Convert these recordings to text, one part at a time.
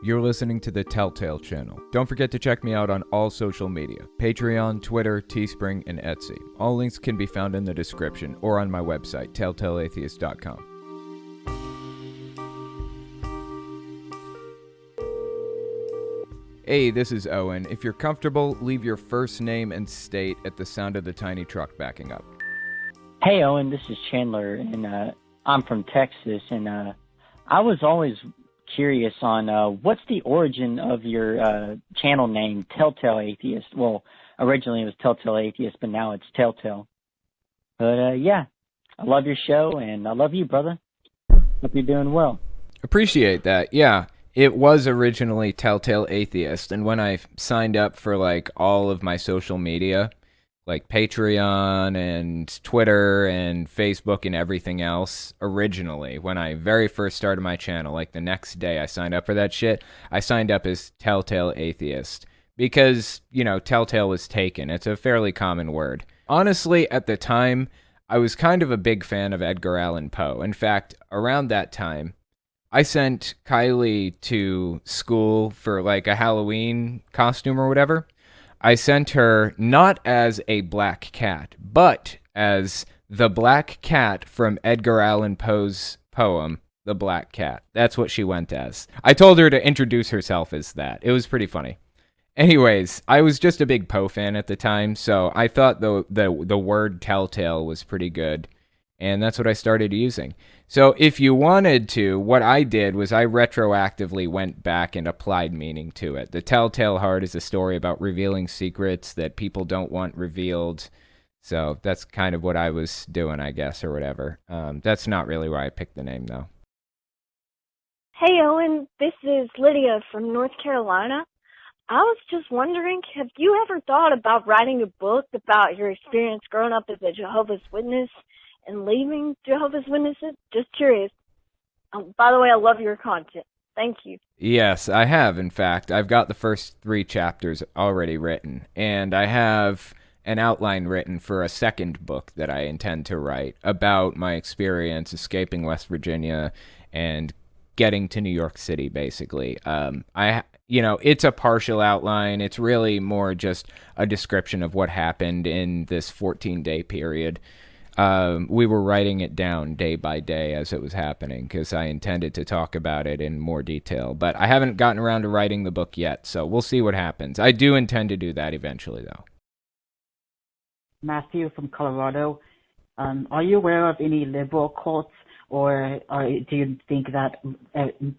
You're listening to the Telltale channel. Don't forget to check me out on all social media: Patreon, Twitter, Teespring, and Etsy. All links can be found in the description or on my website, telltaleatheist.com. Hey, this is Owen. If you're comfortable, leave your first name and state at the sound of the tiny truck backing up. Hey, Owen, this is Chandler, and I'm from Texas, and I was always curious on what's the origin of your channel name, Telltale Atheist. Well, originally it was Telltale Atheist, but now it's Telltale. But yeah, I love your show, and I love you, brother. Hope you're doing well. Appreciate that. Yeah, it was originally Telltale Atheist, and when I signed up for like all of my social media, like Patreon and Twitter and Facebook and everything else, originally, when I very first started my channel, like the next day I signed up for that shit, I signed up as Telltale Atheist because, you know, Telltale was taken. It's a fairly common word. Honestly, at the time, I was kind of a big fan of Edgar Allan Poe. In fact, around that time, I sent Kylie to school for like a Halloween costume or whatever. I sent her not as a black cat, but as the black cat from Edgar Allan Poe's poem, The Black Cat. That's what she went as. I told her to introduce herself as that. It was pretty funny. Anyways, I was just a big Poe fan at the time, so I thought the word telltale was pretty good, and that's what I started using. So if you wanted to, what I did was I retroactively went back and applied meaning to it. The Telltale Heart is a story about revealing secrets that people don't want revealed. So that's kind of what I was doing, I guess, or whatever. That's not really why I picked the name, though. Hey, Owen, this is Lydia from North Carolina. I was just wondering, have you ever thought about writing a book about your experience growing up as a Jehovah's Witness and leaving Jehovah's Witnesses? Just curious. By the way, I love your content. Thank you. Yes, I have, in fact. I've got the first 3 chapters already written, and I have an outline written for a second book that I intend to write about my experience escaping West Virginia and getting to New York City, basically. It's a partial outline. It's really more just a description of what happened in this 14-day period. We were writing it down day by day as it was happening because I intended to talk about it in more detail. But I haven't gotten around to writing the book yet, so we'll see what happens. I do intend to do that eventually, though. Matthew from Colorado. Are you aware of any liberal cults, or do you think that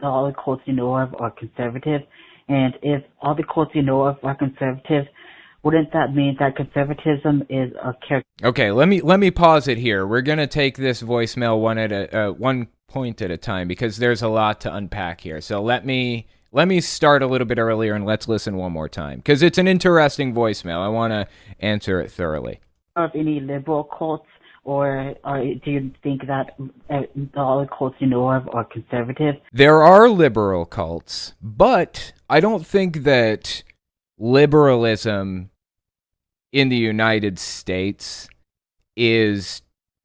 all the cults you know of are conservative? And if all the cults you know of are conservative, wouldn't that mean that conservatism is a character? Okay, let me pause it here. We're gonna take this voicemail one point at a time because there's a lot to unpack here. So let me start a little bit earlier and let's listen one more time because it's an interesting voicemail. I want to answer it thoroughly. Of any liberal cults, or do you think that all the cults you know of are conservative? There are liberal cults, but I don't think that liberalism in the United States is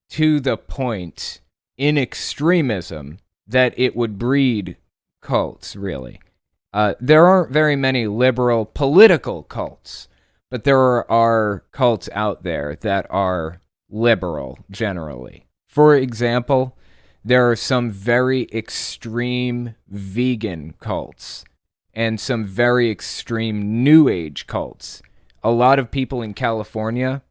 to the point in extremism that it would breed cults, really. There aren't very many liberal political cults, but there are cults out there that are liberal generally. For example, there are some very extreme vegan cults and some very extreme New Age cults. A lot of people in California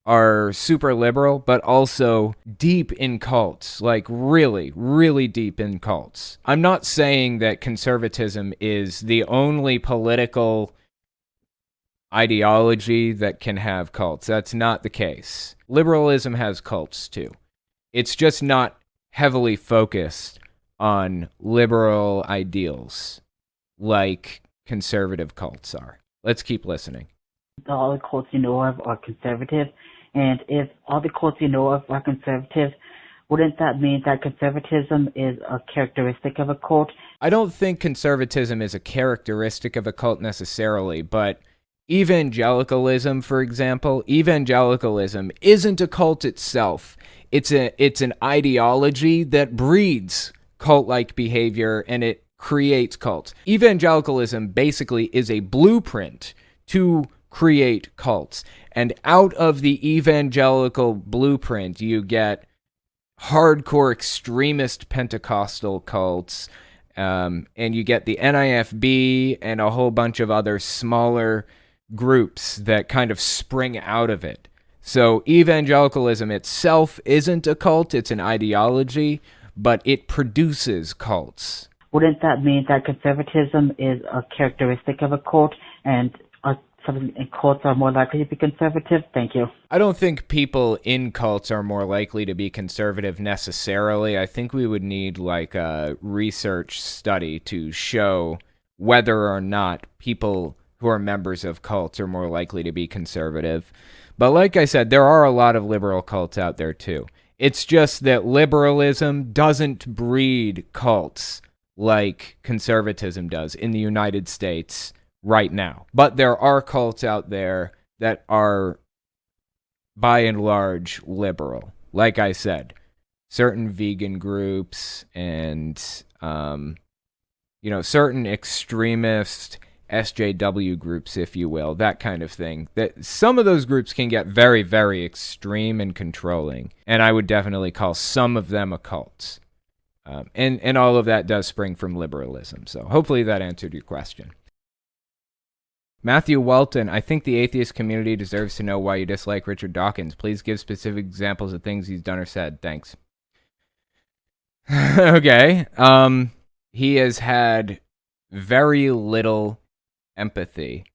are super liberal, but also deep in cults, like really, really deep in cults. I'm not saying that conservatism is the only political ideology that can have cults. That's not the case. Liberalism has cults too. It's just not heavily focused on liberal ideals like conservative cults are. Let's keep listening. All the cults you know of are conservative, and if all the cults you know of are conservative, wouldn't that mean that conservatism is a characteristic of a cult? I don't think conservatism is a characteristic of a cult necessarily, but evangelicalism, for example, evangelicalism isn't a cult itself. It's an ideology that breeds cult-like behavior, and it creates cults. Evangelicalism basically is a blueprint to create cults. And out of the evangelical blueprint, you get hardcore extremist Pentecostal cults, and you get the NIFB and a whole bunch of other smaller groups that kind of spring out of it. So evangelicalism itself isn't a cult, it's an ideology, but it produces cults. Wouldn't that mean that conservatism is a characteristic of a cult, and cults are more likely to be conservative? Thank you. I don't think people in cults are more likely to be conservative necessarily. I think we would need like a research study to show whether or not people who are members of cults are more likely to be conservative. But like I said, there are a lot of liberal cults out there too. It's just that liberalism doesn't breed cults like conservatism does in the United States right now. But there are cults out there that are, by and large, liberal. Like I said, certain vegan groups and, certain extremist SJW groups, if you will, that kind of thing. That some of those groups can get very, very extreme and controlling. And I would definitely call some of them a cult. And all of that does spring from liberalism. So hopefully that answered your question. Matthew Walton, I think the atheist community deserves to know why you dislike Richard Dawkins. Please give specific examples of things he's done or said. Thanks. Okay. He has had very little empathy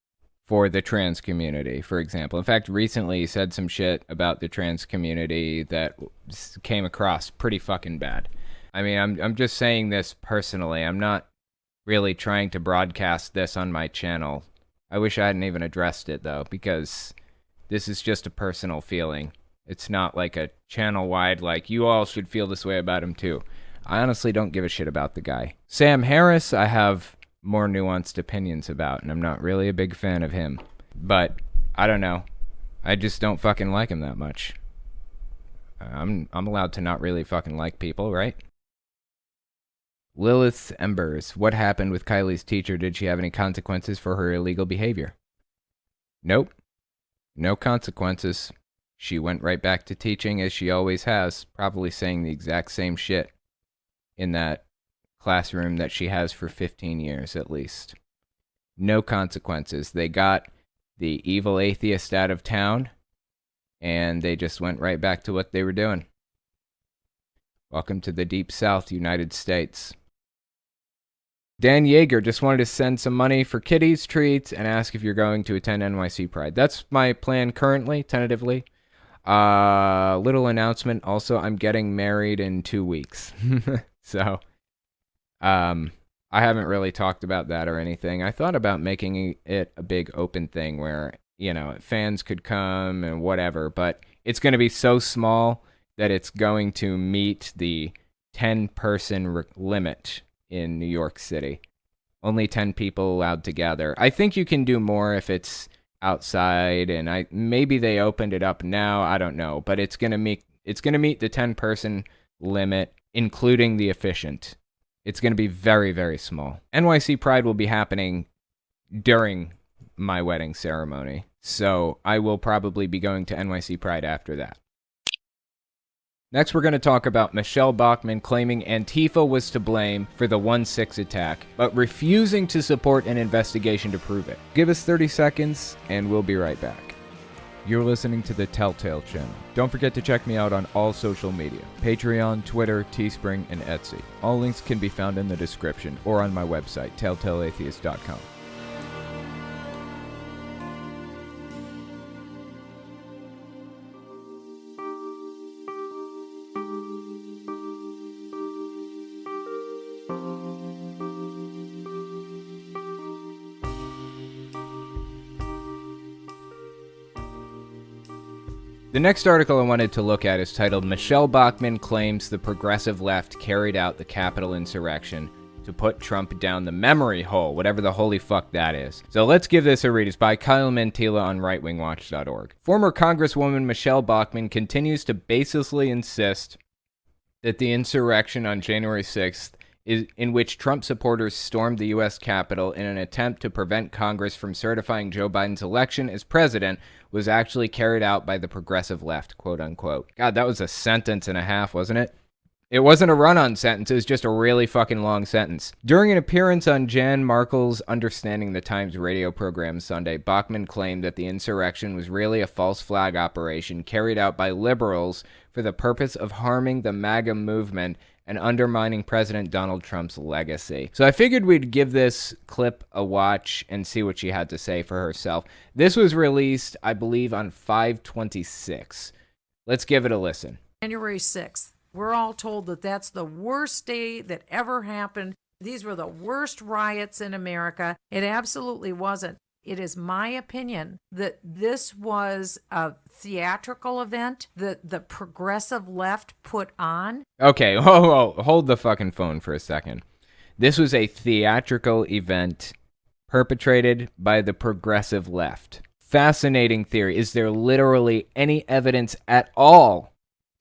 for the trans community, for example. In fact, recently he said some shit about the trans community that came across pretty fucking bad. I mean, I'm just saying this personally. I'm not really trying to broadcast this on my channel. I wish I hadn't even addressed it, though, because this is just a personal feeling. It's not like a channel-wide, like, you all should feel this way about him, too. I honestly don't give a shit about the guy. Sam Harris, I have more nuanced opinions about, and I'm not really a big fan of him. But, I don't know. I just don't fucking like him that much. I'm allowed to not really fucking like people, right? Lilith Embers, what happened with Kylie's teacher? Did she have any consequences for her illegal behavior? Nope. No consequences. She went right back to teaching as she always has, probably saying the exact same shit in that classroom that she has for 15 years at least. No consequences. They got the evil atheist out of town, and they just went right back to what they were doing. Welcome to the Deep South, United States. Dan Yeager just wanted to send some money for kitties treats and ask if you're going to attend NYC Pride. That's my plan currently, tentatively. Little announcement. Also, I'm getting married in 2 weeks. So, I haven't really talked about that or anything. I thought about making it a big open thing where, fans could come and whatever, but it's going to be so small that it's going to meet the 10-person limit in New York City. Only 10 people allowed to gather. I think you can do more if it's outside, and maybe they opened it up now. I don't know, but it's gonna meet the 10-person limit, including the efficient. It's gonna be very, very small. NYC Pride will be happening during my wedding ceremony, so I will probably be going to NYC Pride after that. Next, we're going to talk about Michele Bachmann claiming Antifa was to blame for the 1-6 attack, but refusing to support an investigation to prove it. Give us 30 seconds, and we'll be right back. You're listening to the Telltale Channel. Don't forget to check me out on all social media: Patreon, Twitter, Teespring, and Etsy. All links can be found in the description or on my website, telltaleatheist.com. The next article I wanted to look at is titled, Michele Bachmann Claims the Progressive Left Carried Out the Capitol Insurrection to Put Trump Down the Memory Hole, whatever the holy fuck that is. So let's give this a read. It's by Kyle Mantilla on rightwingwatch.org. Former Congresswoman Michele Bachmann continues to baselessly insist that the insurrection on January 6th in which Trump supporters stormed the U.S. Capitol in an attempt to prevent Congress from certifying Joe Biden's election as president, was actually carried out by the progressive left, quote unquote. God, that was a sentence and a half, wasn't it? It wasn't a run-on sentence, it was just a really fucking long sentence. During an appearance on Jan Markle's Understanding the Times radio program Sunday, Bachmann claimed that the insurrection was really a false flag operation carried out by liberals for the purpose of harming the MAGA movement and undermining President Donald Trump's legacy. So I figured we'd give this clip a watch and see what she had to say for herself. This was released, I believe, on 5/26. Let's give it a listen. January 6th. We're all told that that's the worst day that ever happened. These were the worst riots in America. It absolutely wasn't. It is my opinion that this was a theatrical event that the progressive left put on. Okay, hold the fucking phone for a second. This was a theatrical event perpetrated by the progressive left. Fascinating theory. Is there literally any evidence at all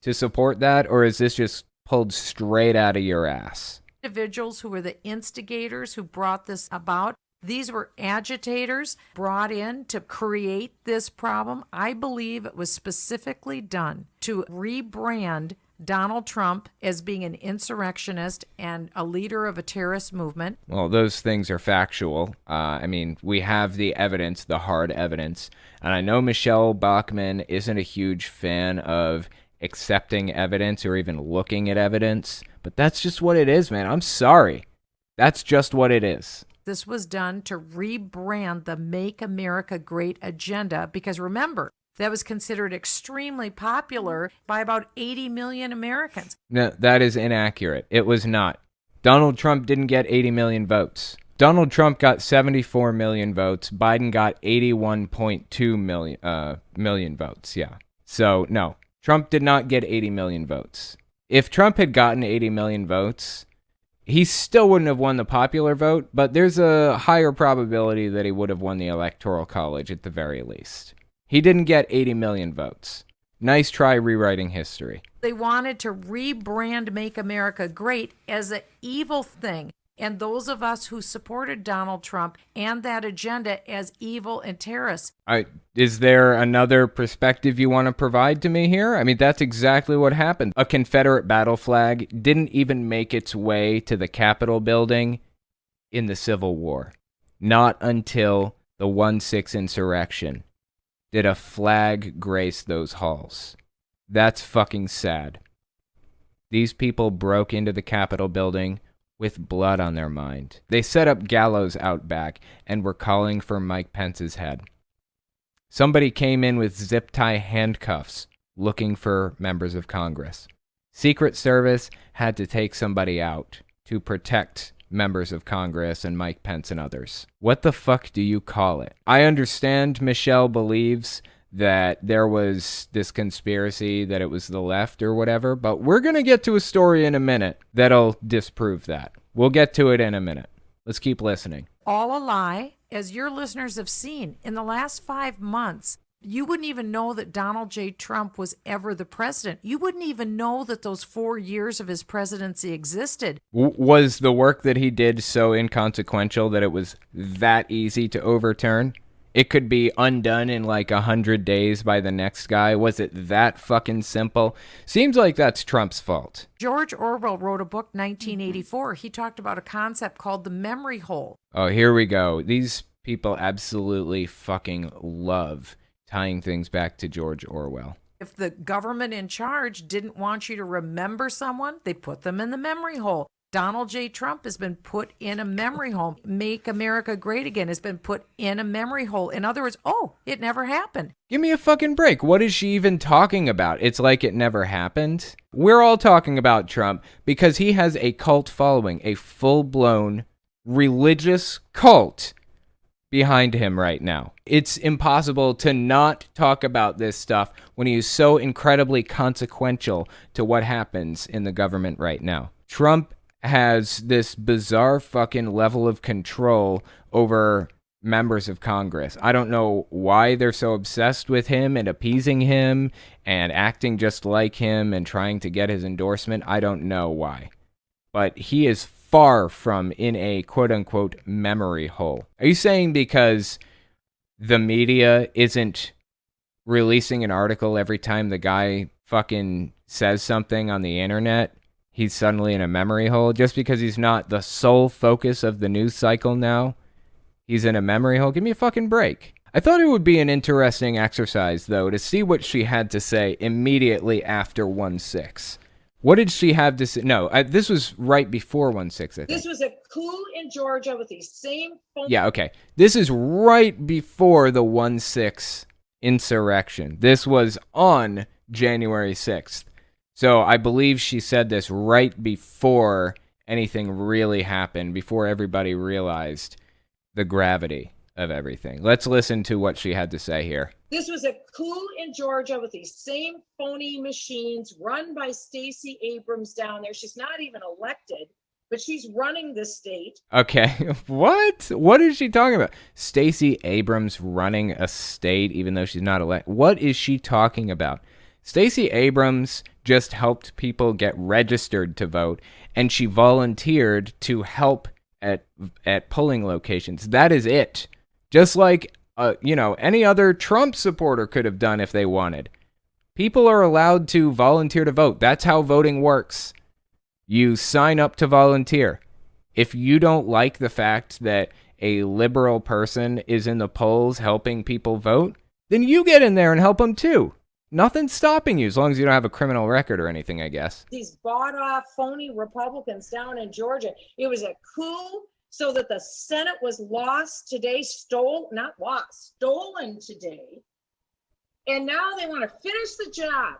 to support that, or is this just pulled straight out of your ass? Individuals who were the instigators who brought this about. These were agitators brought in to create this problem. I believe it was specifically done to rebrand Donald Trump as being an insurrectionist and a leader of a terrorist movement. Well, those things are factual. We have the evidence, the hard evidence. And I know Michele Bachmann isn't a huge fan of accepting evidence or even looking at evidence, but that's just what it is, man. I'm sorry. That's just what it is. This was done to rebrand the Make America Great agenda because remember, that was considered extremely popular by about 80 million Americans. No, that is inaccurate. It was not. Donald Trump didn't get 80 million votes. Donald Trump got 74 million votes. Biden got 81.2 million votes, yeah. So, no. Trump did not get 80 million votes. If Trump had gotten 80 million votes, he still wouldn't have won the popular vote, but there's a higher probability that he would have won the Electoral College at the very least. He didn't get 80 million votes. Nice try rewriting history. They wanted to rebrand Make America Great as an evil thing. And those of us who supported Donald Trump and that agenda as evil and terrorists. Is there another perspective you want to provide to me here? I mean, that's exactly what happened. A Confederate battle flag didn't even make its way to the Capitol building in the Civil War. Not until the 1/6 insurrection did a flag grace those halls. That's fucking sad. These people broke into the Capitol building with blood on their mind. They set up gallows out back and were calling for Mike Pence's head. Somebody came in with zip tie handcuffs looking for members of Congress. Secret Service had to take somebody out to protect members of Congress and Mike Pence and others. What the fuck do you call it? I understand Michele believes that there was this conspiracy, that it was the left or whatever, but we're going to get to a story in a minute that'll disprove that. We'll get to it in a minute. Let's keep listening. All a lie. As your listeners have seen, in the last 5 months, you wouldn't even know that Donald J. Trump was ever the president. You wouldn't even know that those 4 years of his presidency existed. Was the work that he did so inconsequential that it was that easy to overturn? It could be undone in like 100 days by the next guy. Was it that fucking simple? Seems like that's Trump's fault. George Orwell wrote a book, 1984. He talked about a concept called the memory hole. Oh, here we go. These people absolutely fucking love tying things back to George Orwell. If the government in charge didn't want you to remember someone, they put them in the memory hole. Donald J. Trump has been put in a memory hole. Make America Great Again has been put in a memory hole. In other words, it never happened. Give me a fucking break. What is she even talking about? It's like it never happened. We're all talking about Trump because he has a cult following, a full-blown religious cult behind him right now. It's impossible to not talk about this stuff when he is so incredibly consequential to what happens in the government right now. Trump has this bizarre fucking level of control over members of Congress. I don't know why they're so obsessed with him and appeasing him and acting just like him and trying to get his endorsement. I don't know why. But he is far from in a quote-unquote memory hole. Are you saying because the media isn't releasing an article every time the guy fucking says something on the internet, he's suddenly in a memory hole? Just because he's not the sole focus of the news cycle now, he's in a memory hole? Give me a fucking break. I thought it would be an interesting exercise, though, to see what she had to say immediately after 1/6. What did she have to say? No, this was right before 1/6, I think. This was a coup in Georgia with these same... Yeah, okay. This is right before the 1/6 insurrection. This was on January 6th. So I believe she said this right before anything really happened, before everybody realized the gravity of everything. Let's listen to what she had to say here. This was a coup in Georgia with these same phony machines run by Stacey Abrams down there. She's not even elected, but she's running the state. Okay, what? What is she talking about? Stacey Abrams running a state even though she's not elected? What is she talking about? Stacey Abrams just helped people get registered to vote, and she volunteered to help at polling locations. That is it. Just like, any other Trump supporter could have done if they wanted. People are allowed to volunteer to vote. That's how voting works. You sign up to volunteer. If you don't like the fact that a liberal person is in the polls helping people vote, then you get in there and help them too. Nothing's stopping you as long as you don't have a criminal record or anything, I guess. These bought-off phony Republicans down in Georgia. It was a coup so that the Senate was stolen today. And now they want to finish the job.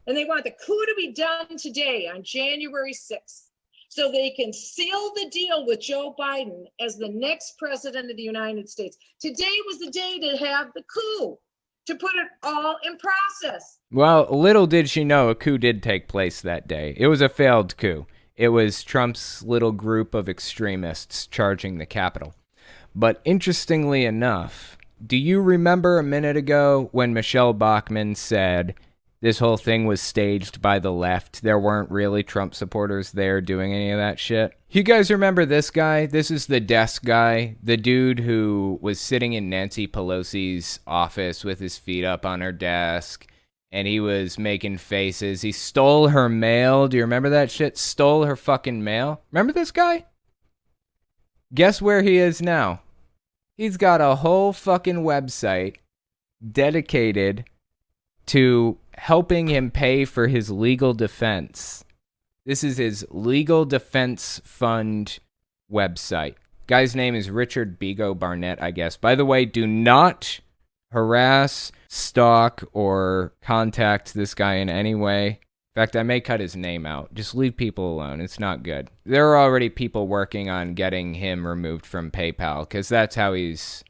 And they want the coup to be done today on January 6th so they can seal the deal with Joe Biden as the next president of the United States. Today was the day to have the coup, to put it all in process. Well, little did she know a coup did take place that day. It was a failed coup. It was Trump's little group of extremists charging the Capitol. But interestingly enough, do you remember a minute ago when Michele Bachmann said this whole thing was staged by the left? There weren't really Trump supporters there doing any of that shit. You guys remember this guy? This is the desk guy, the dude who was sitting in Nancy Pelosi's office with his feet up on her desk, and he was making faces. He stole her mail. Do you remember that shit? Stole her fucking mail. Remember this guy? Guess where he is now? He's got a whole fucking website dedicated to helping him pay for his legal defense. This is his legal defense fund website. Guy's name is Richard Bego Barnett, I guess. By the way, do not harass, stalk, or contact this guy in any way. In fact, I may cut his name out. Just leave people alone. It's not good. There are already people working on getting him removed from PayPal, because that's how he's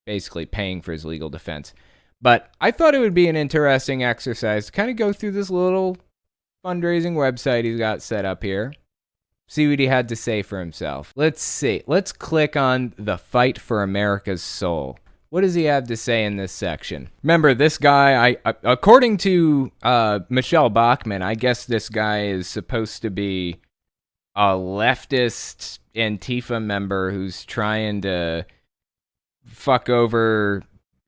basically paying for his legal defense. But I thought it would be an interesting exercise to kind of go through this little fundraising website he's got set up here. See what he had to say for himself. Let's see. Let's click on the Fight for America's Soul. What does he have to say in this section? Remember, this guy, according to Michele Bachmann, I guess this guy is supposed to be a leftist ANTIFA member who's trying to fuck over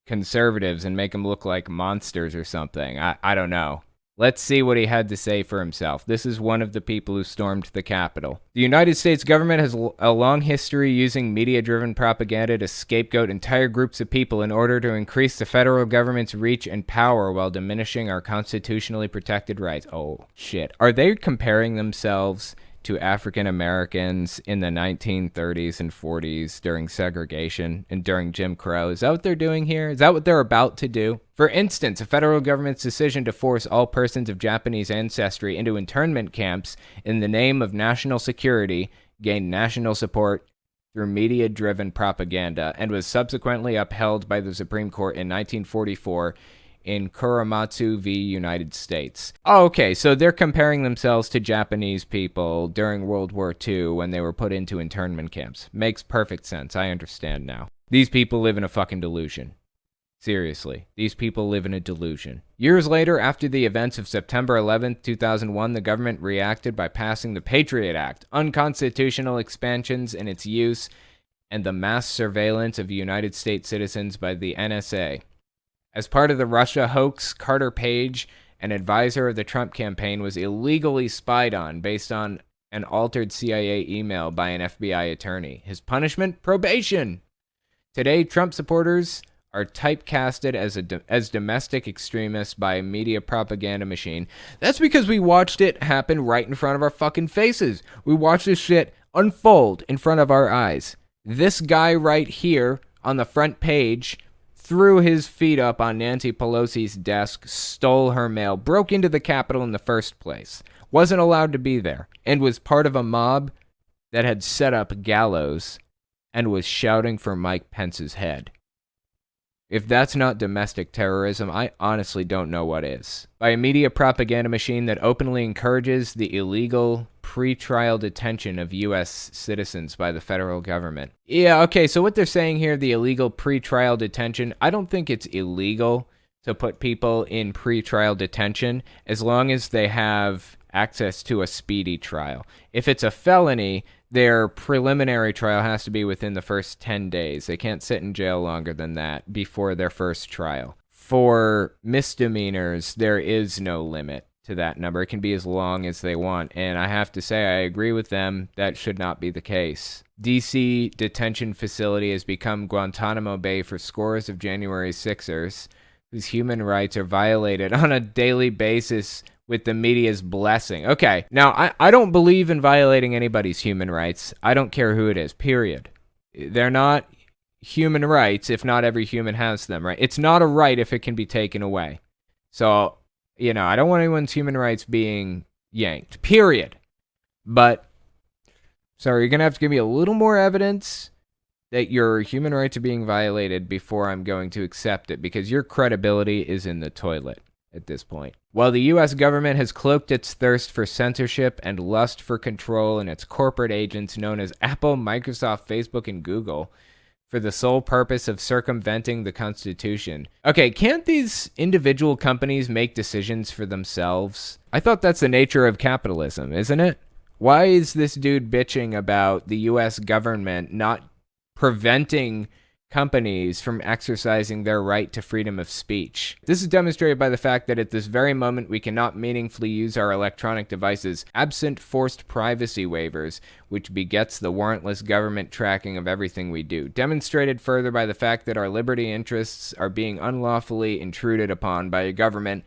conservatives and make them look like monsters or something. I don't know. Let's see what he had to say for himself. This is one of the people who stormed the Capitol. The United States government has a long history using media-driven propaganda to scapegoat entire groups of people in order to increase the federal government's reach and power while diminishing our constitutionally protected rights. Oh, shit. Are they comparing themselves to African Americans in the 1930s and 40s during segregation and during Jim Crow? Is that what they're doing here? Is that what they're about to do? For instance, the federal government's decision to force all persons of Japanese ancestry into internment camps in the name of national security gained national support through media-driven propaganda and was subsequently upheld by the Supreme Court in 1944 in Korematsu v. United States. Oh, okay, so they're comparing themselves to Japanese people during World War II when they were put into internment camps. Makes perfect sense. I understand now. These people live in a fucking delusion. Seriously, these people live in a delusion. Years later, after the events of September 11th, 2001, the government reacted by passing the Patriot Act, unconstitutional expansions in its use, and the mass surveillance of United States citizens by the NSA. As part of the Russia hoax, Carter Page, an advisor of the Trump campaign, was illegally spied on based on an altered CIA email by an FBI attorney. His punishment? Probation! Today, Trump supporters are typecasted as domestic extremists by a media propaganda machine. That's because we watched it happen right in front of our fucking faces. We watched this shit unfold in front of our eyes. This guy right here on the front page threw his feet up on Nancy Pelosi's desk, stole her mail, broke into the Capitol in the first place, wasn't allowed to be there, and was part of a mob that had set up gallows and was shouting for Mike Pence's head. If that's not domestic terrorism, I honestly don't know what is. By a media propaganda machine that openly encourages the illegal pre-trial detention of U.S. citizens by the federal government. Yeah, okay, so what they're saying here, the illegal pre-trial detention, I don't think it's illegal to put people in pre-trial detention as long as they have access to a speedy trial. If it's a felony, their preliminary trial has to be within the first 10 days. They can't sit in jail longer than that before their first trial. For misdemeanors, there is no limit to that number. It can be as long as they want. And I have to say, I agree with them. That should not be the case. D.C. detention facility has become Guantanamo Bay for scores of January 6ers whose human rights are violated on a daily basis with the media's blessing. Okay, now I don't believe in violating anybody's human rights. I don't care who it is, period. They're not human rights if not every human has them, right? It's not a right if it can be taken away. So, I don't want anyone's human rights being yanked, period. But, sorry, you're going to have to give me a little more evidence that your human rights are being violated before I'm going to accept it, because your credibility is in the toilet at this point. While the U.S. government has cloaked its thirst for censorship and lust for control in its corporate agents known as Apple, Microsoft, Facebook, and Google for the sole purpose of circumventing the Constitution. Okay, can't these individual companies make decisions for themselves? I thought that's the nature of capitalism, isn't it? Why is this dude bitching about the U.S. government not preventing companies from exercising their right to freedom of speech? This is demonstrated by the fact that at this very moment we cannot meaningfully use our electronic devices absent forced privacy waivers, which begets the warrantless government tracking of everything we do. Demonstrated further by the fact that our liberty interests are being unlawfully intruded upon by a government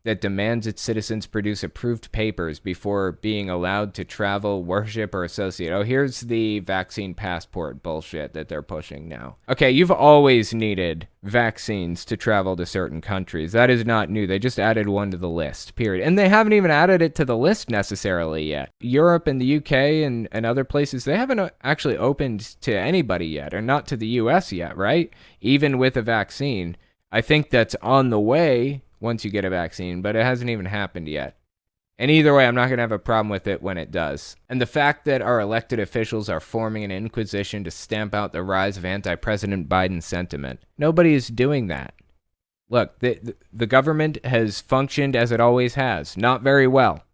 that demands its citizens produce approved papers before being allowed to travel, worship, or associate. Oh, here's the vaccine passport bullshit that they're pushing now. Okay, you've always needed vaccines to travel to certain countries. That is not new. They just added one to the list, period. And they haven't even added it to the list necessarily yet. Europe and the UK and other places, they haven't actually opened to anybody yet, or not to the US yet, right? Even with a vaccine. I think that's on the way once you get a vaccine, but it hasn't even happened yet. And either way, I'm not going to have a problem with it when it does. And the fact that our elected officials are forming an inquisition to stamp out the rise of anti-President Biden sentiment. Nobody is doing that. Look, the government has functioned as it always has, not very well.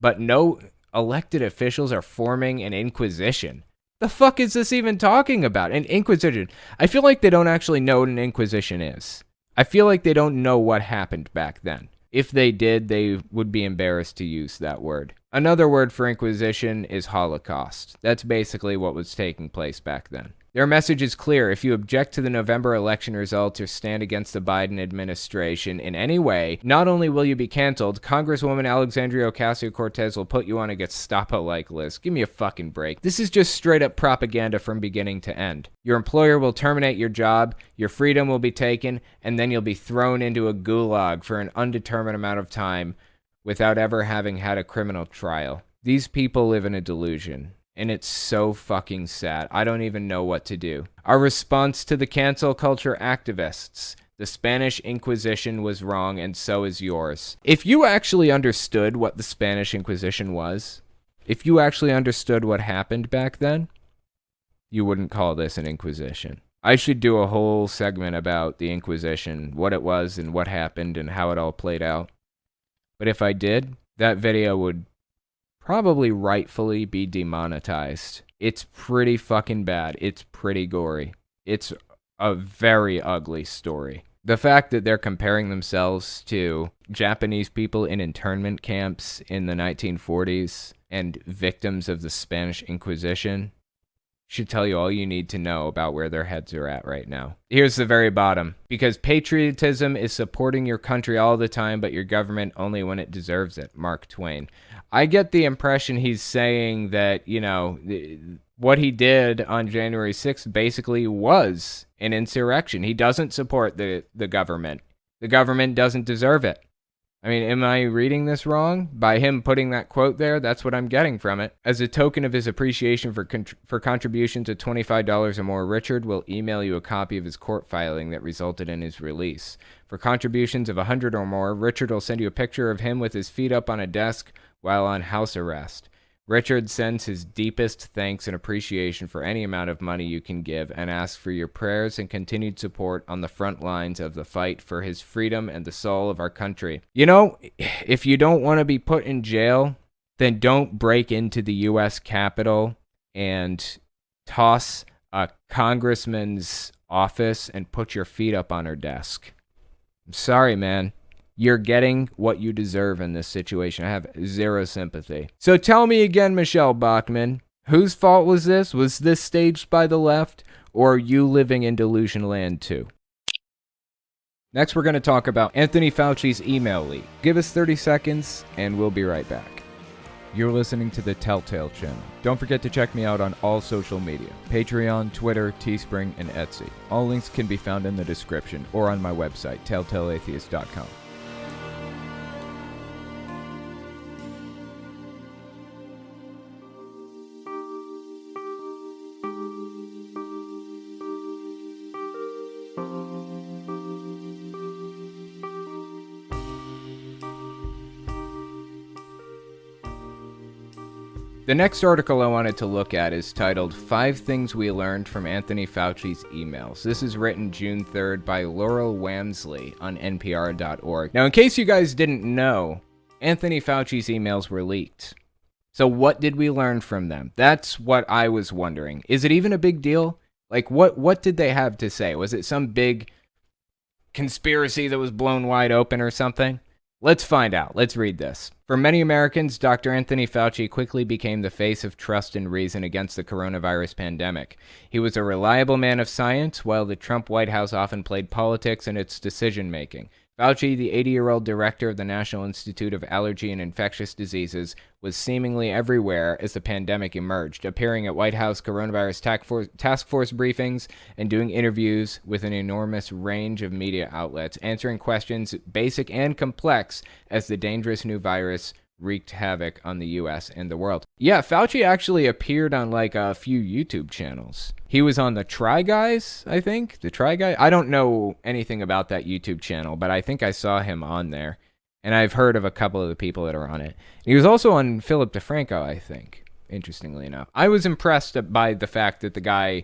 But no elected officials are forming an inquisition. The fuck is this even talking about? An inquisition. I feel like they don't actually know what an inquisition is. I feel like they don't know what happened back then. If they did, they would be embarrassed to use that word. Another word for inquisition is Holocaust. That's basically what was taking place back then. Their message is clear. If you object to the November election results or stand against the Biden administration in any way, not only will you be canceled, Congresswoman Alexandria Ocasio-Cortez will put you on a Gestapo-like list. Give me a fucking break. This is just straight up propaganda from beginning to end. Your employer will terminate your job, your freedom will be taken, and then you'll be thrown into a gulag for an undetermined amount of time without ever having had a criminal trial. These people live in a delusion. And it's so fucking sad. I don't even know what to do. Our response to the cancel culture activists. The Spanish Inquisition was wrong, and so is yours. If you actually understood what the Spanish Inquisition was, if you actually understood what happened back then, you wouldn't call this an inquisition. I should do a whole segment about the Inquisition, what it was and what happened and how it all played out. But if I did, that video would probably rightfully be demonetized. It's pretty fucking bad. It's pretty gory. It's a very ugly story. The fact that they're comparing themselves to Japanese people in internment camps in the 1940s and victims of the Spanish Inquisition should tell you all you need to know about where their heads are at right now. Here's the very bottom. Because patriotism is supporting your country all the time, but your government only when it deserves it. Mark Twain. I get the impression he's saying that, what he did on January 6th basically was an insurrection. He doesn't support the government. The government doesn't deserve it. I mean, am I reading this wrong? By him putting that quote there, that's what I'm getting from it. As a token of his appreciation for contributions of $25 or more, Richard will email you a copy of his court filing that resulted in his release. For contributions of $100 or more, Richard will send you a picture of him with his feet up on a desk while on house arrest. Richard sends his deepest thanks and appreciation for any amount of money you can give and asks for your prayers and continued support on the front lines of the fight for his freedom and the soul of our country. If you don't want to be put in jail, then don't break into the U.S. Capitol and toss a congressman's office and put your feet up on her desk. I'm sorry, man. You're getting what you deserve in this situation. I have zero sympathy. So tell me again, Michele Bachmann, whose fault was this? Was this staged by the left, or are you living in delusion land too? Next, we're going to talk about Anthony Fauci's email leak. Give us 30 seconds, and we'll be right back. You're listening to the Telltale Channel. Don't forget to check me out on all social media: Patreon, Twitter, Teespring, and Etsy. All links can be found in the description or on my website, telltaleatheist.com. The next article I wanted to look at is titled 5 Things We Learned from Anthony Fauci's Emails. This is written June 3rd by Laurel Wamsley on NPR.org. Now, in case you guys didn't know, Anthony Fauci's emails were leaked. So what did we learn from them? That's what I was wondering. Is it even a big deal? Like, what did they have to say? Was it some big conspiracy that was blown wide open or something? Let's find out. Let's read this. For many Americans, Dr. Anthony Fauci quickly became the face of trust and reason against the coronavirus pandemic. He was a reliable man of science, while the Trump White House often played politics in its decision-making. Fauci, the 80-year-old director of the National Institute of Allergy and Infectious Diseases, was seemingly everywhere as the pandemic emerged, appearing at White House coronavirus task force briefings and doing interviews with an enormous range of media outlets, answering questions basic and complex as the dangerous new virus wreaked havoc on the U.S. and the world. Yeah, Fauci actually appeared on like a few YouTube channels. He was on the Try Guys, I think. The Try Guy. I don't know anything about that YouTube channel, but I think I saw him on there. And I've heard of a couple of the people that are on it. He was also on Philip DeFranco, I think, interestingly enough. I was impressed by the fact that the guy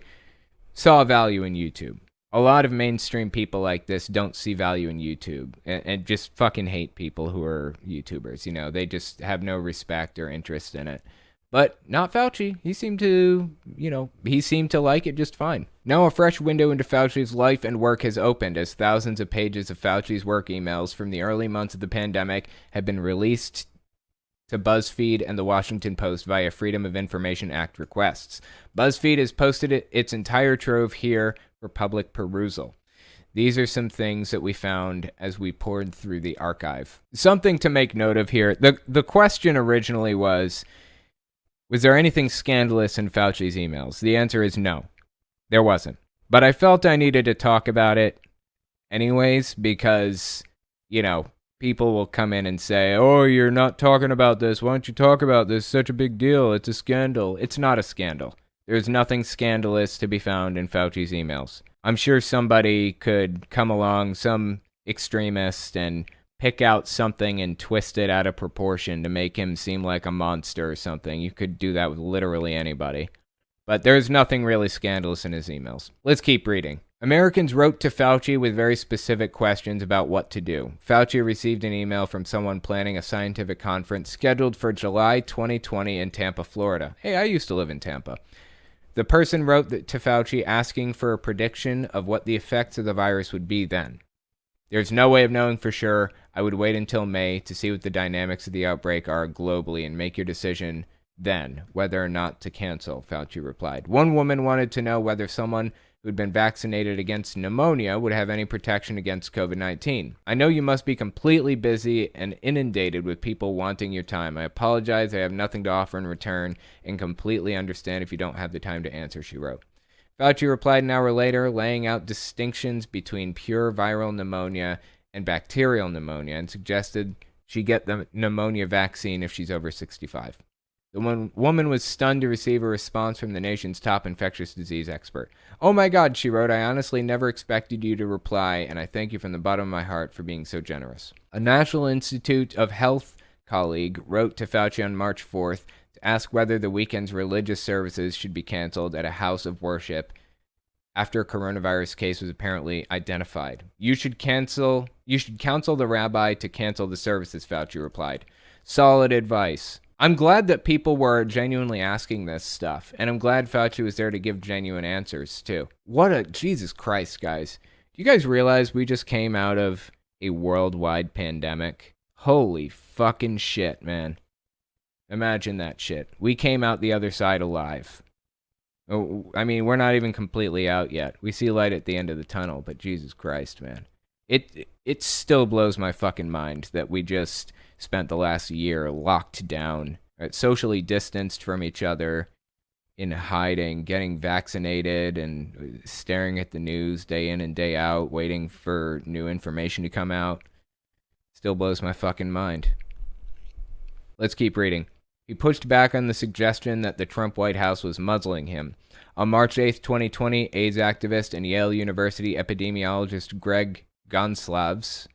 saw value in YouTube. A lot of mainstream people like this don't see value in YouTube and just fucking hate people who are YouTubers. You know, they just have no respect or interest in it. But not Fauci. He seemed to like it just fine. Now a fresh window into Fauci's life and work has opened as thousands of pages of Fauci's work emails from the early months of the pandemic have been released to BuzzFeed and the Washington Post via Freedom of Information Act requests. BuzzFeed has posted its entire trove here for public perusal. These are some things that we found as we poured through the archive. Something to make note of here. The question originally was there anything scandalous in Fauci's emails? The answer is no, there wasn't. But I felt I needed to talk about it anyways because, people will come in and say, oh, you're not talking about this. Why don't you talk about this? Such a big deal. It's a scandal. It's not a scandal. There's nothing scandalous to be found in Fauci's emails. I'm sure somebody could come along, some extremist, and pick out something and twist it out of proportion to make him seem like a monster or something. You could do that with literally anybody. But there's nothing really scandalous in his emails. Let's keep reading. Americans wrote to Fauci with very specific questions about what to do. Fauci received an email from someone planning a scientific conference scheduled for July 2020 in Tampa, Florida. Hey, I used to live in Tampa. The person wrote to Fauci asking for a prediction of what the effects of the virus would be then. There's no way of knowing for sure. I would wait until May to see what the dynamics of the outbreak are globally and make your decision then, whether or not to cancel, Fauci replied. One woman wanted to know whether someone who had been vaccinated against pneumonia would have any protection against COVID-19. I know you must be completely busy and inundated with people wanting your time. I apologize. I have nothing to offer in return and completely understand if you don't have the time to answer, she wrote. Fauci replied an hour later, laying out distinctions between pure viral pneumonia and bacterial pneumonia and suggested she get the pneumonia vaccine if she's over 65. The woman was stunned to receive a response from the nation's top infectious disease expert. Oh my God, she wrote, I honestly never expected you to reply, and I thank you from the bottom of my heart for being so generous. A National Institute of Health colleague wrote to Fauci on March 4th to ask whether the weekend's religious services should be canceled at a house of worship after a coronavirus case was apparently identified. You should counsel the rabbi to cancel the services, Fauci replied. Solid advice. I'm glad that people were genuinely asking this stuff, and I'm glad Fauci was there to give genuine answers, too. Jesus Christ, guys. Do you guys realize we just came out of a worldwide pandemic? Holy fucking shit, man. Imagine that shit. We came out the other side alive. I mean, we're not even completely out yet. We see light at the end of the tunnel, but Jesus Christ, man. It still blows my fucking mind that we just spent the last year locked down, right, socially distanced from each other, in hiding, getting vaccinated, and staring at the news day in and day out, waiting for new information to come out. Still blows my fucking mind. Let's keep reading. He pushed back on the suggestion that the Trump White House was muzzling him. On March 8th, 2020, AIDS activist and Yale University epidemiologist Greg Gonsalves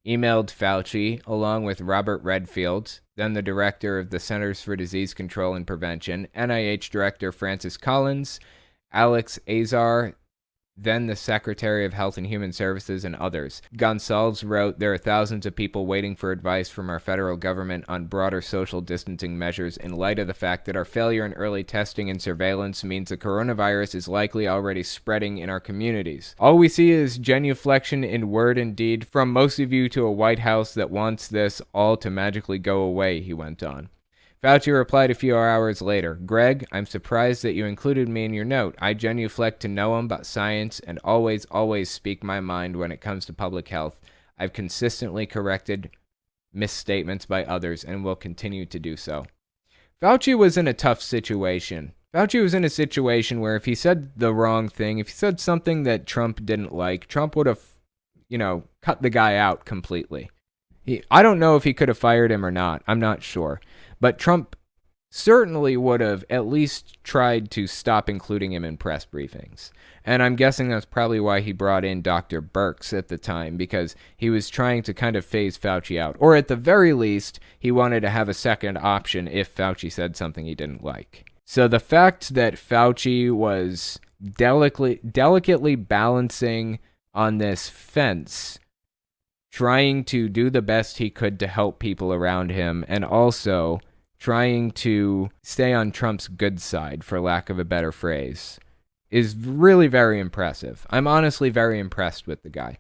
emailed Fauci, along with Robert Redfield, then the director of the Centers for Disease Control and Prevention, NIH Director Francis Collins, Alex Azar, then the Secretary of Health and Human Services, and others. Gonsalves wrote, there are thousands of people waiting for advice from our federal government on broader social distancing measures in light of the fact that our failure in early testing and surveillance means the coronavirus is likely already spreading in our communities. All we see is genuflection in word and deed from most of you to a White House that wants this all to magically go away, he went on. Fauci replied a few hours later, Greg, I'm surprised that you included me in your note. I genuflect to no one but science and always speak my mind when it comes to public health. I've consistently corrected misstatements by others and will continue to do so. Fauci was in a tough situation. Fauci was in a situation where if he said the wrong thing, if he said something that Trump didn't like, Trump would have, cut the guy out completely. I don't know if he could have fired him or not. I'm not sure. But Trump certainly would have at least tried to stop including him in press briefings. And I'm guessing that's probably why he brought in Dr. Birx at the time, because he was trying to kind of phase Fauci out. Or at the very least, he wanted to have a second option if Fauci said something he didn't like. So the fact that Fauci was delicately balancing on this fence, trying to do the best he could to help people around him, and also trying to stay on Trump's good side, for lack of a better phrase, is really very impressive. I'm honestly very impressed with the guy.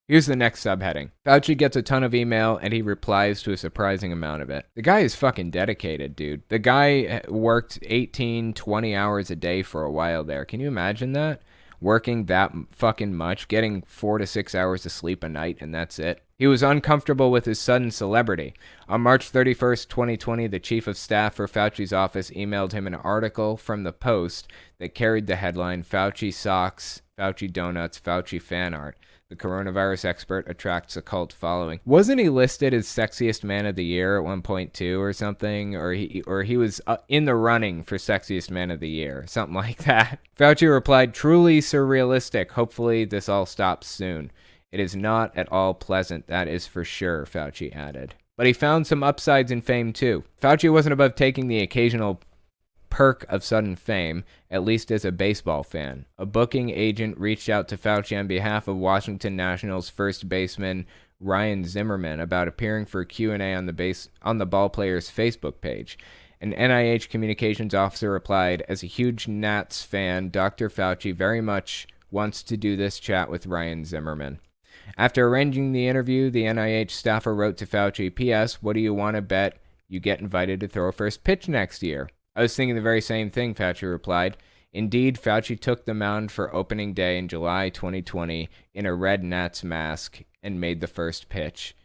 Here's the next subheading. Fauci gets a ton of email, and he replies to a surprising amount of it. The guy is fucking dedicated, dude. The guy worked 18, 20 hours a day for a while there. Can you imagine that? Working that fucking much, getting 4 to 6 hours of sleep a night, and that's it. He was uncomfortable with his sudden celebrity. On March 31st, 2020, the chief of staff for Fauci's office emailed him an article from the Post that carried the headline, Fauci socks, Fauci donuts, Fauci fan art. The coronavirus expert attracts a cult following. Wasn't he listed as sexiest man of the year at one point too, or something? Or he was in the running for sexiest man of the year, something like that. Fauci replied, truly surrealistic. Hopefully this all stops soon. It is not at all pleasant, that is for sure, Fauci added. But he found some upsides in fame too. Fauci wasn't above taking the occasional perk of sudden fame, at least as a baseball fan. A booking agent reached out to Fauci on behalf of Washington Nationals first baseman Ryan Zimmerman about appearing for a Q&A on the ballplayer's Facebook page. An NIH communications officer replied, "As a huge Nats fan, Dr. Fauci very much wants to do this chat with Ryan Zimmerman." After arranging the interview, the NIH staffer wrote to Fauci, "P.S. What do you want to bet you get invited to throw a first pitch next year?" "I was thinking the very same thing," Fauci replied. Indeed, Fauci took the mound for opening day in July 2020 in a red Nats mask and made the first pitch.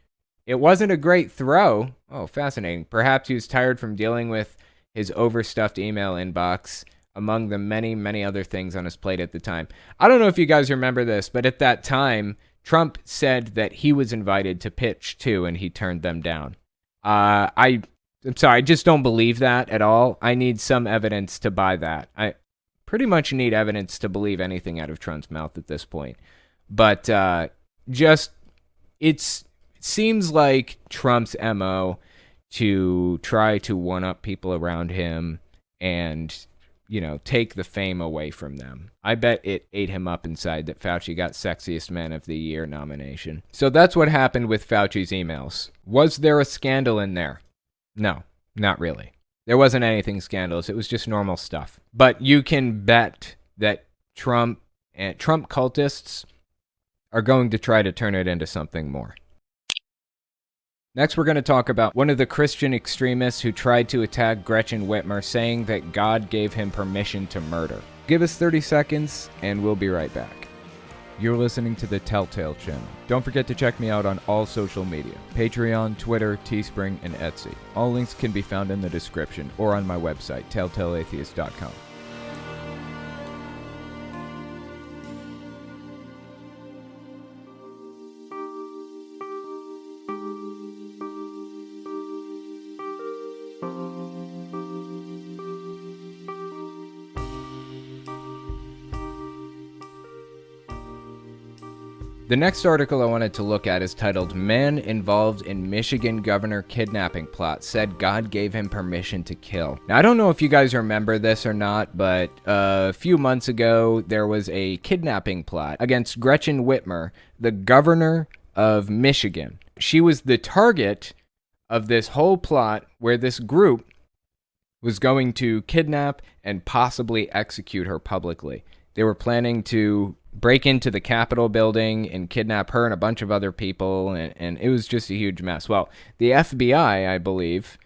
It wasn't a great throw. Oh, fascinating. Perhaps he was tired from dealing with his overstuffed email inbox, among the many, many other things on his plate at the time. I don't know if you guys remember this, but at that time, Trump said that he was invited to pitch too, and he turned them down. I'm sorry, I just don't believe that at all. I need some evidence to buy that. I pretty much need evidence to believe anything out of Trump's mouth at this point. But it seems like Trump's MO to try to one-up people around him and, take the fame away from them. I bet it ate him up inside that Fauci got Sexiest Man of the Year nomination. So that's what happened with Fauci's emails. Was there a scandal in there? No, not really. There wasn't anything scandalous. It was just normal stuff. But you can bet that Trump cultists are going to try to turn it into something more. Next, we're going to talk about one of the Christian extremists who tried to attack Gretchen Whitmer, saying that God gave him permission to murder. Give us 30 seconds, and we'll be right back. You're listening to the Telltale Channel. Don't forget to check me out on all social media: Patreon, Twitter, Teespring, and Etsy. All links can be found in the description or on my website, telltaleatheist.com. The next article I wanted to look at is titled, "Man Involved in Michigan Governor Kidnapping Plot Said God Gave Him Permission to Kill." Now, I don't know if you guys remember this or not, but a few months ago, there was a kidnapping plot against Gretchen Whitmer, the governor of Michigan. She was the target of this whole plot where this group was going to kidnap and possibly execute her publicly. They were planning to break into the Capitol building and kidnap her and a bunch of other people, and it was just a huge mess. Well, the FBI, I believe,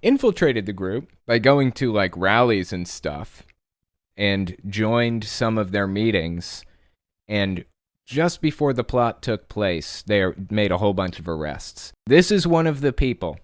infiltrated the group by going to rallies and stuff and joined some of their meetings, and just before the plot took place, they made a whole bunch of arrests. This is one of the people,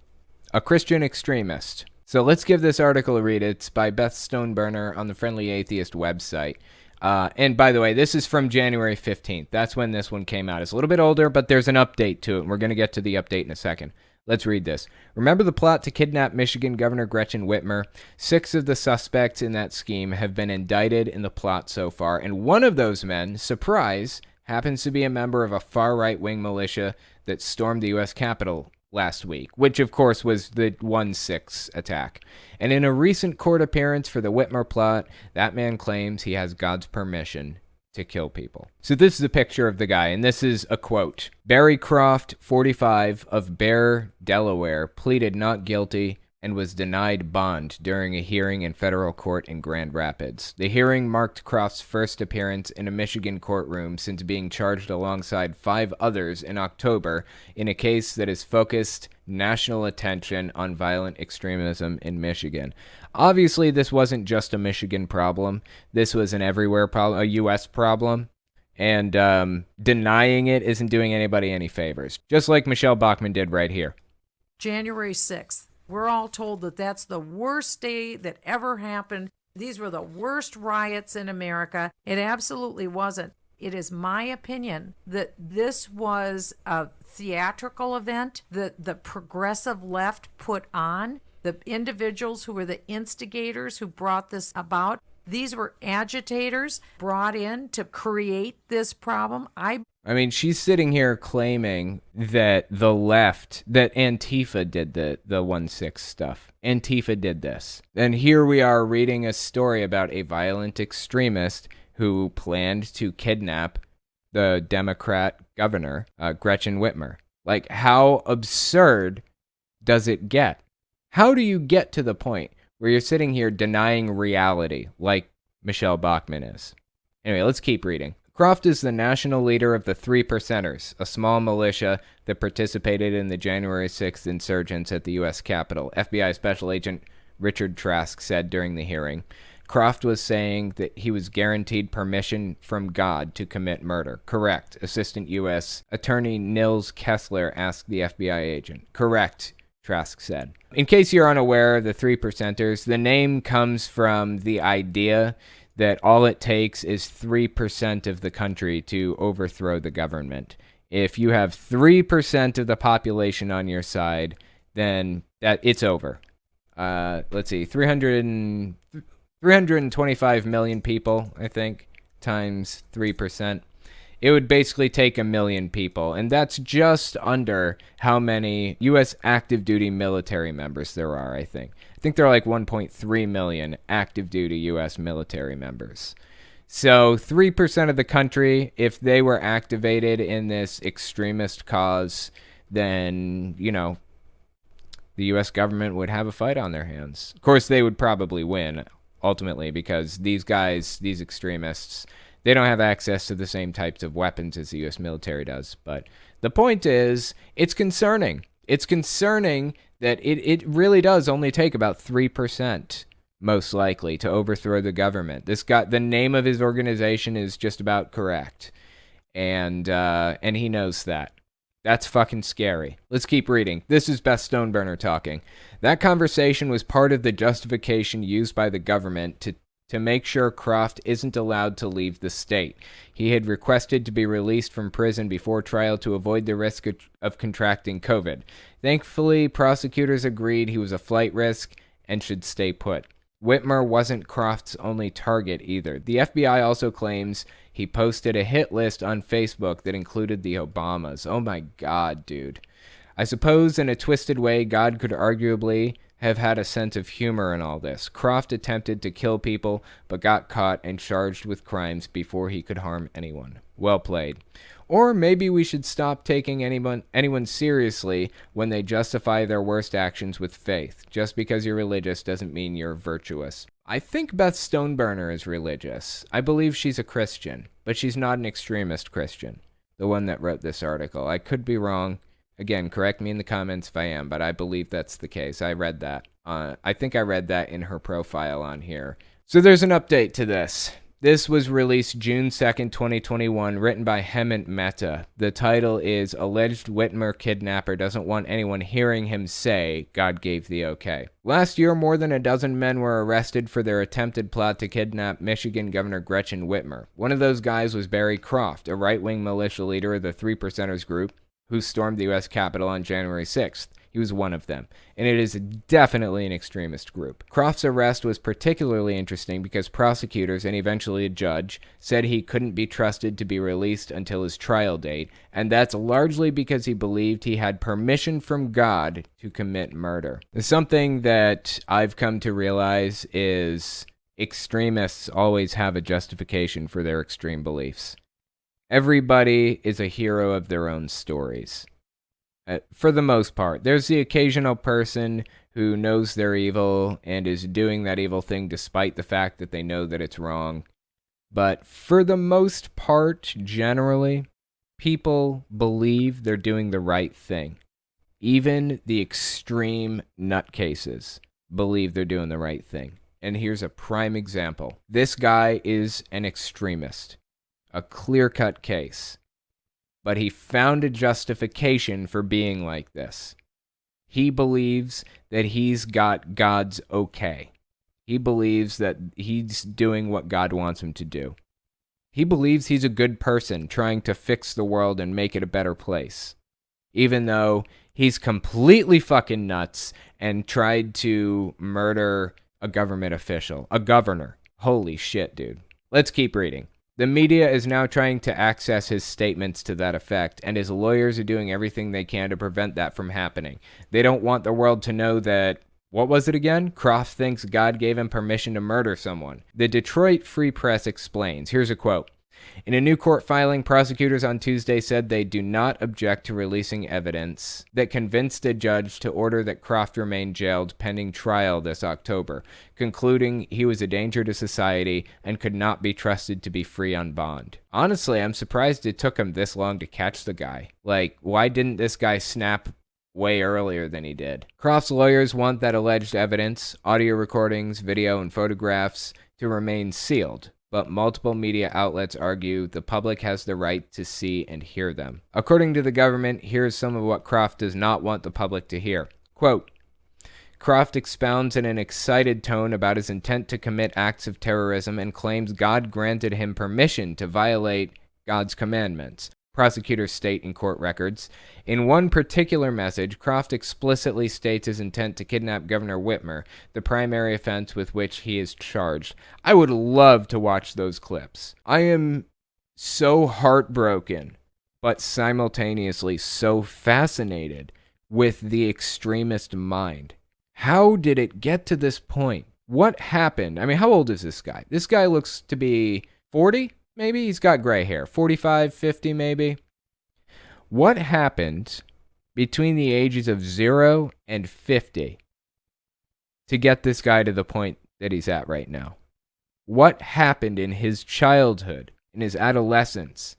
a Christian extremist. So let's give this article a read. It's by Beth Stoneburner on the Friendly Atheist website. And by the way, this is from January 15th. That's when this one came out. It's a little bit older, but there's an update to it, and we're going to get to the update in a second. Let's read this. Remember the plot to kidnap Michigan Governor Gretchen Whitmer? 6 of the suspects in that scheme have been indicted in the plot so far, and one of those men, surprise, happens to be a member of a far-right wing militia that stormed the U.S. Capitol last week, which of course was the 1/6 attack. And in a recent court appearance for the Whitmer plot, that man claims he has God's permission to kill people. So this is a picture of the guy, and this is a quote. "Barry Croft, 45, of Bear, Delaware, pleaded not guilty and was denied bond during a hearing in federal court in Grand Rapids. The hearing marked Croft's first appearance in a Michigan courtroom since being charged alongside 5 others in October in a case that has focused national attention on violent extremism in Michigan." Obviously, this wasn't just a Michigan problem. This was an everywhere problem, a U.S. problem. And denying it isn't doing anybody any favors, just like Michele Bachmann did right here. January 6th. We're all told that that's the worst day that ever happened. These were the worst riots in America. It absolutely wasn't. It is my opinion that this was a theatrical event that the progressive left put on. The individuals who were the instigators who brought this about, These were agitators brought in to create this problem. I mean, she's sitting here claiming that the left, that Antifa did the 1-6 stuff. Antifa did this. And here we are reading a story about a violent extremist who planned to kidnap the Democrat governor, Gretchen Whitmer. Like, how absurd does it get? How do you get to the point where you're sitting here denying reality like Michele Bachmann is? Anyway, let's keep reading. Croft is the national leader of the Three Percenters, a small militia that participated in the January 6th insurgents at the U.S. Capitol, FBI Special Agent Richard Trask said during the hearing. Croft was saying that he was guaranteed permission from God to commit murder. Correct, Assistant U.S. Attorney Nils Kessler asked the FBI agent. Correct, Trask said. In case you're unaware of the Three Percenters, the name comes from the idea that all it takes is 3% of the country to overthrow the government. If you have 3% of the population on your side, then it's over. Let's see, 325 million people, I think, times 3%. It would basically take 1 million people, and that's just under how many U.S. active duty military members there are, I think. I think there are like 1.3 million active duty U.S. military members. So 3% of the country, if they were activated in this extremist cause, then, you know, the U.S. government would have a fight on their hands. Of course, they would probably win, ultimately, because these guys, these extremists, they don't have access to the same types of weapons as the U.S. military does. But the point is, it's concerning. It's concerning that it really does only take about 3%, most likely, to overthrow the government. This guy, the name of his organization is just about correct. And he knows that. That's fucking scary. Let's keep reading. This is Beth Stoneburner talking. That conversation was part of the justification used by the government to make sure Croft isn't allowed to leave the state. He had requested to be released from prison before trial to avoid the risk of contracting COVID. Thankfully, prosecutors agreed he was a flight risk and should stay put. Whitmer wasn't Croft's only target either. The FBI also claims he posted a hit list on Facebook that included the Obamas. Oh my God, dude. I suppose in a twisted way, God could arguably have had a sense of humor in all this. Croft attempted to kill people, but got caught and charged with crimes before he could harm anyone. Well played. Or maybe we should stop taking anyone seriously when they justify their worst actions with faith. Just because you're religious doesn't mean you're virtuous. I think Beth Stoneburner is religious. I believe she's a Christian, but she's not an extremist Christian, the one that wrote this article. I could be wrong. Again, correct me in the comments if I am, but I believe that's the case. I read that. I think I read that in her profile on here. So there's an update to this. This was released June 2nd, 2021, written by Hemant Mehta. The title is Alleged Whitmer Kidnapper Doesn't Want Anyone Hearing Him Say God Gave the Okay. Last year, more than a dozen men were arrested for their attempted plot to kidnap Michigan Governor Gretchen Whitmer. One of those guys was Barry Croft, a right-wing militia leader of the Three Percenters group, who stormed the U.S. Capitol on January 6th. He was one of them, and it is definitely an extremist group. Croft's arrest was particularly interesting because prosecutors and eventually a judge said he couldn't be trusted to be released until his trial date, and that's largely because he believed he had permission from God to commit murder. Something that I've come to realize is extremists always have a justification for their extreme beliefs. Everybody is a hero of their own stories. For the most part, there's the occasional person who knows they're evil and is doing that evil thing despite the fact that they know that it's wrong. But for the most part, generally, people believe they're doing the right thing. Even the extreme nutcases believe they're doing the right thing. And here's a prime example. This guy is an extremist. A clear-cut case. But he found a justification for being like this. He believes that he's got God's okay. He believes that he's doing what God wants him to do. He believes he's a good person trying to fix the world and make it a better place. Even though he's completely fucking nuts and tried to murder a government official, a governor. Holy shit, dude. Let's keep reading. The media is now trying to access his statements to that effect, and his lawyers are doing everything they can to prevent that from happening. They don't want the world to know that, what was it again? Croft thinks God gave him permission to murder someone. The Detroit Free Press explains. Here's a quote. In a new court filing, prosecutors on Tuesday said they do not object to releasing evidence that convinced a judge to order that Croft remain jailed pending trial this October, concluding he was a danger to society and could not be trusted to be free on bond. Honestly, I'm surprised it took him this long to catch the guy. Like, why didn't this guy snap way earlier than he did? Croft's lawyers want that alleged evidence, audio recordings, video, and photographs, to remain sealed. But multiple media outlets argue the public has the right to see and hear them. According to the government, here's some of what Croft does not want the public to hear. Quote, Croft expounds in an excited tone about his intent to commit acts of terrorism and claims God granted him permission to violate God's commandments. Prosecutors state in court records. In one particular message, Croft explicitly states his intent to kidnap Governor Whitmer, the primary offense with which he is charged. I would love to watch those clips. I am so heartbroken, but simultaneously so fascinated with the extremist mind. How did it get to this point? What happened? I mean, how old is this guy? This guy looks to be 40? Maybe he's got gray hair. 45, 50 maybe. What happened between the ages of 0 and 50 to get this guy to the point that he's at right now? What happened in his childhood, in his adolescence,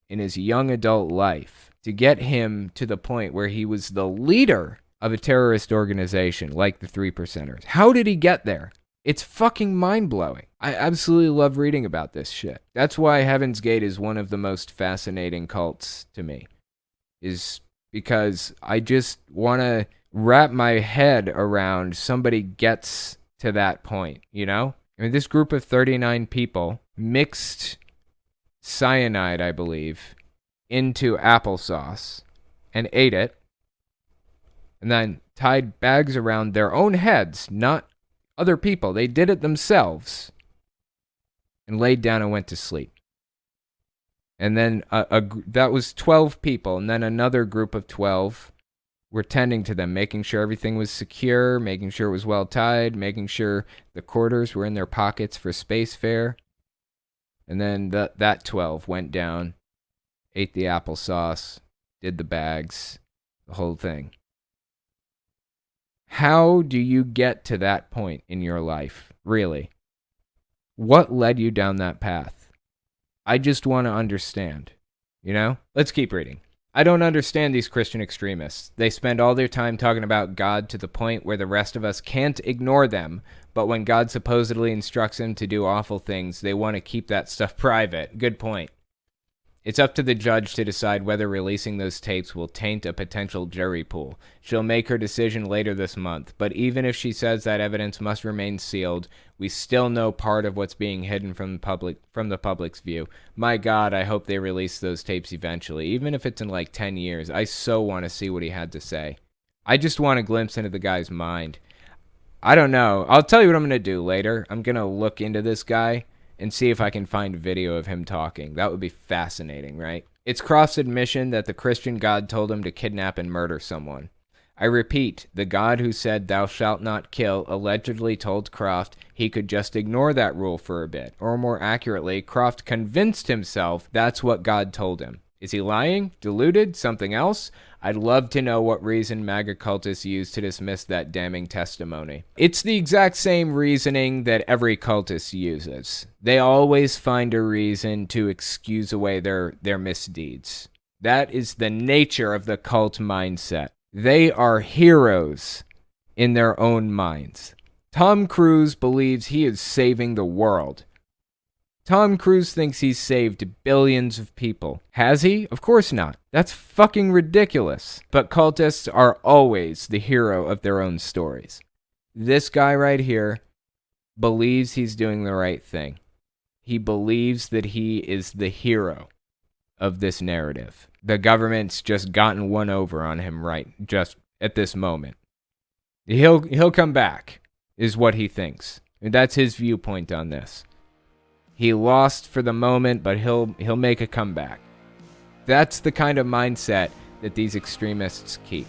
in his young adult life to get him to the point where he was the leader of a terrorist organization like the Three Percenters? How did he get there? It's fucking mind-blowing. I absolutely love reading about this shit. That's why Heaven's Gate is one of the most fascinating cults to me, is because I just want to wrap my head around somebody gets to that point, you know? I mean, this group of 39 people mixed cyanide, I believe, into applesauce and ate it, and then tied bags around their own heads, not other people. They did it themselves and laid down and went to sleep. And then that was 12 people, and then another group of 12 were tending to them, making sure everything was secure, making sure it was well tied, making sure the quarters were in their pockets for space fare. And then that 12 went down, ate the applesauce, did the bags, the whole thing. How do you get to that point in your life, really? What led you down that path? I just want to understand, you know? Let's keep reading. I don't understand these Christian extremists. They spend all their time talking about God to the point where the rest of us can't ignore them, but when God supposedly instructs them to do awful things, they want to keep that stuff private. Good point. It's up to the judge to decide whether releasing those tapes will taint a potential jury pool. She'll make her decision later this month, but even if she says that evidence must remain sealed, we still know part of what's being hidden from the public's view. My God, I hope they release those tapes eventually, even if it's in like 10 years. I so want to see what he had to say. I just want a glimpse into the guy's mind. I don't know. I'll tell you what I'm going to do later. I'm going to look into this guy and see if I can find video of him talking. That would be fascinating, right? It's Croft's admission that the Christian God told him to kidnap and murder someone. I repeat, the God who said, "Thou shalt not kill," allegedly told Croft he could just ignore that rule for a bit. Or more accurately, Croft convinced himself that's what God told him. Is he lying? Deluded? Something else? I'd love to know what reason MAGA cultists use to dismiss that damning testimony. It's the exact same reasoning that every cultist uses. They always find a reason to excuse away their misdeeds. That is the nature of the cult mindset. They are heroes in their own minds. Tom Cruise believes he is saving the world. Tom Cruise thinks he's saved billions of people. Has he? Of course not. That's fucking ridiculous. But cultists are always the hero of their own stories. This guy right here believes he's doing the right thing. He believes that he is the hero of this narrative. The government's just gotten one over on him right just at this moment. He'll come back, is what he thinks. And that's his viewpoint on this. He lost for the moment, but he'll make a comeback. That's the kind of mindset that these extremists keep.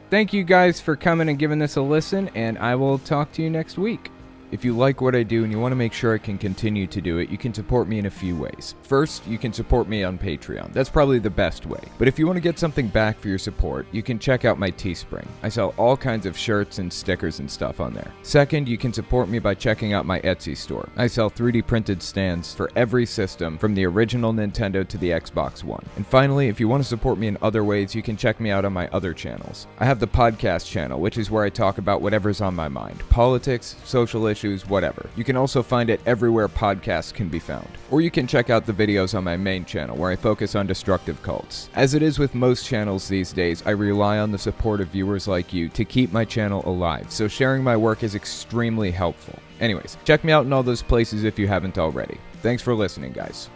Thank you guys for coming and giving this a listen, and I will talk to you next week. If you like what I do and you want to make sure I can continue to do it, you can support me in a few ways. First, you can support me on Patreon. That's probably the best way. But if you want to get something back for your support, you can check out my Teespring. I sell all kinds of shirts and stickers and stuff on there. Second, you can support me by checking out my Etsy store. I sell 3D printed stands for every system, from the original Nintendo to the Xbox One. And finally, if you want to support me in other ways, you can check me out on my other channels. I have the podcast channel, which is where I talk about whatever's on my mind. Politics, social issues, whatever. You can also find it everywhere podcasts can be found. Or you can check out the videos on my main channel where I focus on destructive cults. As it is with most channels these days, I rely on the support of viewers like you to keep my channel alive, so sharing my work is extremely helpful. Anyways, check me out in all those places if you haven't already. Thanks for listening, guys.